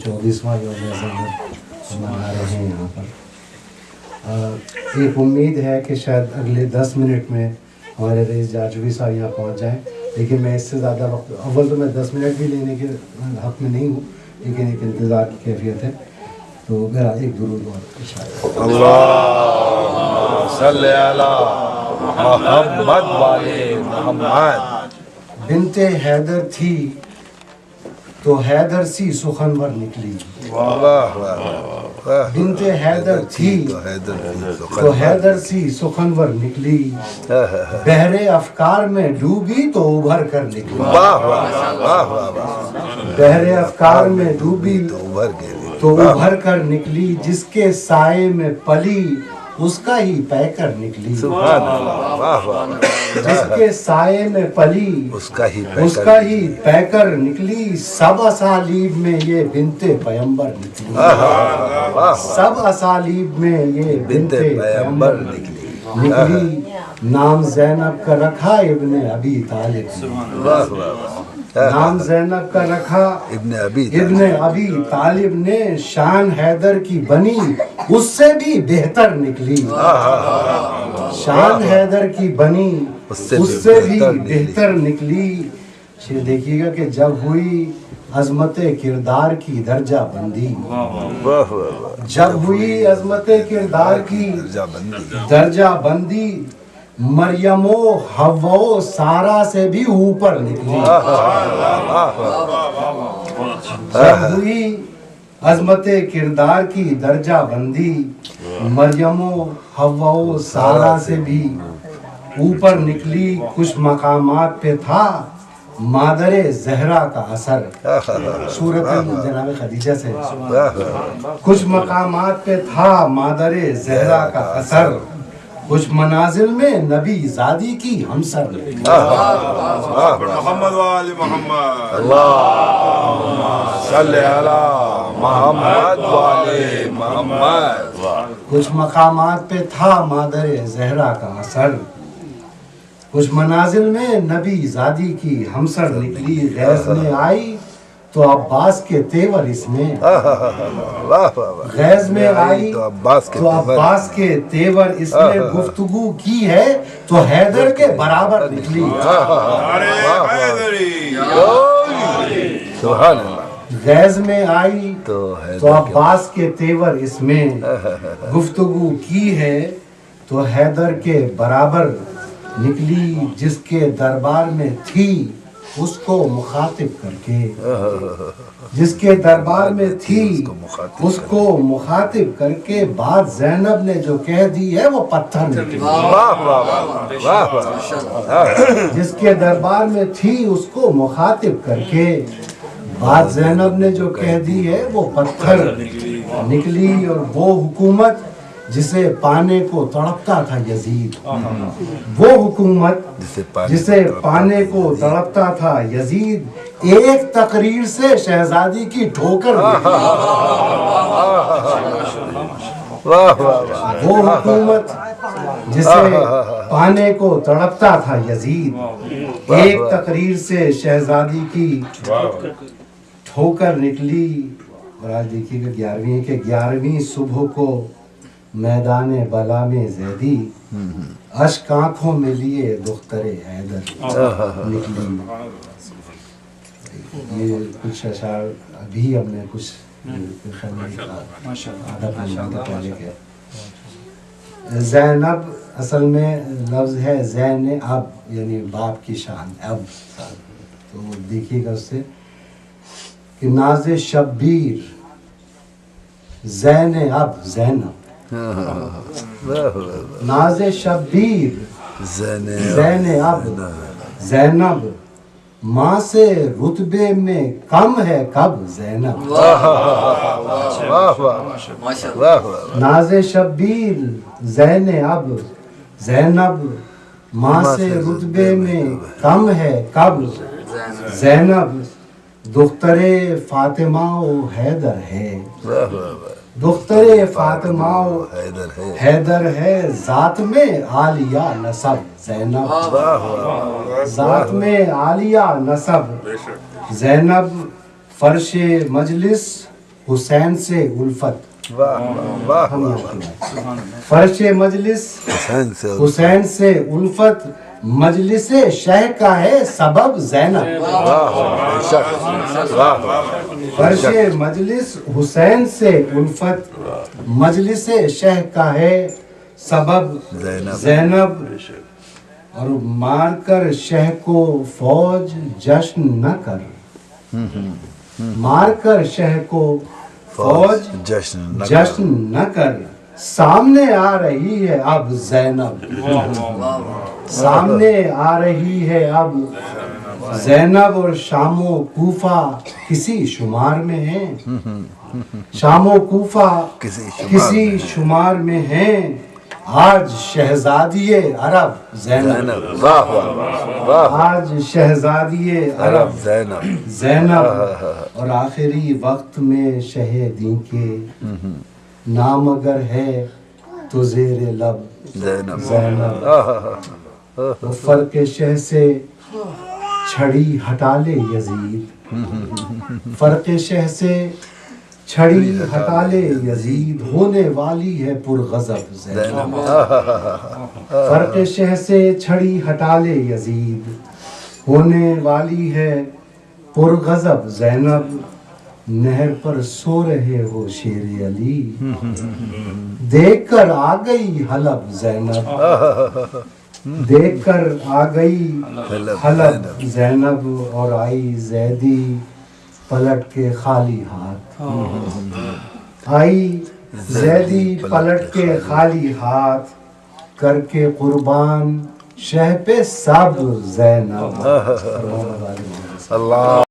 24واں یوم زینب منا رہے ہیں یہاں پر۔ ایک امید ہے کہ شاید اگلے 10 منٹ میں ہمارے رئیس جارجوی صاحب یہاں پہنچ جائیں، لیکن میں اس سے زیادہ وقت اول تو میں 10 منٹ بھی لینے کے حق میں نہیں ہوں، لیکن ایک انتظار کی کیفیت ہے، تو میرا ایک درود اور اللہم صلی علی محمد والے محمد۔ بنت حیدر تھی تو حیدر سی سخنور نکلی، بنت حیدر تھی تو حیدر سی سخنور نکلی، بحر افکار میں ڈوبی تو ابھر کر نکلی، بحر افکار میں ڈوبی تو ابھر کر نکلی، جس کے سائے میں پلی اس کا ہی پے کر نکلی، جس کے سائے میں پلی اس کا ہی پے کر نکلی، سب اسالیب میں یہ بنت پیمبر نکلی، سب اسالیب میں یہ بنت پیمبر نکلی، نام زینب کا رکھا ابن ابی طالب نے، نام زینب کا رکھا ابن ابی طالب نے، شان حیدر کی بنی اس سے بھی بہتر نکلی، شان حیدر کی بنی اس سے بھی بہتر نکلی۔ دیکھیے گا کہ جب ہوئی عظمت کردار کی درجہ بندی، جب ہوئی عظمت کردار کی درجہ بندی، مریم و حوا و سارا سے بھی اوپر نکلی، جب ہوئی عظمت کردار کی درجہ بندی، مریم و حوا و سارا سے بھی اوپر نکلی، کچھ مقامات پہ تھا مادر زہرا کا اثر، سورت جناب خدیجہ سے، کچھ مقامات پہ تھا مادر زہرا کا اثر، کچھ منازل میں نبی زادی کی ہمسر نکلی، محمد والے محمد، اللہم صلی علی محمد والے محمد۔ کچھ مقامات پہ تھا مادر زہرا کا اثر، کچھ منازل میں نبی زادی کی ہمسر نکلی، غیظ میں آئی تو عباس کے تیور اس میں، غیظ میں آئی تو عباس کے تیور اس میں، گفتگو کی ہے تو حیدر کے برابر نکلی، غیظ میں آئی تو عباس کے تیور اس میں، گفتگو کی ہے تو حیدر کے برابر نکلی، جس کے دربار میں تھی اس کو مخاطب کر کے، جس کے دربار میں تھی اس کو مخاطب کر کے، بات زینب نے جو کہہ دی ہے وہ پتھر نکلی، جس کے دربار میں تھی اس کو مخاطب کر کے، بات زینب نے جو کہہ دی ہے وہ پتھر نکلی، اور وہ حکومت جسے پانے کو تڑپتا تھا یزید، وہ حکومت جسے پانے کو تڑپتا تھا یزید، ایک تقریر سے شہزادی کی ٹھوکر ملی، وہ حکومت جسے پانے کو تڑپتا تھا یزید، ایک تقریر سے شہزادی کی ٹھوکر نکلی۔ اور آج دیکھیے کہ 11ویں کہ 11ویں صبح کو میدان بلا میں زیدی، اشک آنکھوں میں لیے دختر حیدر نکلی۔ یہ کچھ اشعار ابھی ہم نے کچھ آدھا پہلے کیا۔ زینب اصل میں لفظ ہے زین اب، یعنی باپ کی شان، اب، تو دیکھیے گا اس سے کہ ناز شبیر زین اب زینب، ناز شبیر زین اب زینب، ماں سے رتبے میں کم ہے کب زینب، ناز شبیر زین اب زینب، ماں سے رتبے میں کم ہے کب زینب، دختر فاطمہ و حیدر ہے، دختر فاطمہ و حیدر ہے، ذات میں عالیہ نسب زینب، ذات میں عالیہ نسب زینب، فرش مجلس حسین سے الفت. واہ واہ واہ. فرش مجلس حسین سے الفت مجلس شہ کا ہے سبب زینب. فرش مجلس حسین سے الفت مجلس شہ کا ہے سبب زینب. اور مار کر شہ کو فوج جشن نہ کر. مار کر شہ کو فوج جشن نہ کر. سامنے آ رہی ہے اب زینب. سامنے آ رہی ہے اب زینب. اور شام و کوفہ کسی شمار میں ہیں. شام و کوفہ کسی شمار میں ہیں. آج شہزادی عرب زینب. آج شہزادی عرب زینب. اور آخری وقت میں شہیدی کے نام اگر ہے تو زیر لب زینب. فرق شہ سے چھڑی ہٹا لے یزید. فرق شہ سے چھڑی ہٹا لے یزید. ہونے والی ہے پرغضب زینب. فرق شہ سے چھڑی ہٹا لے یزید. ہونے والی ہے پرغضب زینب. نہر پر سو رہے ہو شیر علی. دیکھ کر آ گئی حلب زینب. دیکھ کر آ گئی حلب زینب. اور آئی زیدی پلٹ کے خالی ہاتھ. آئی زیدی پلٹ کے خالی ہاتھ. کر کے قربان شہ پہ سب زینب. اللہ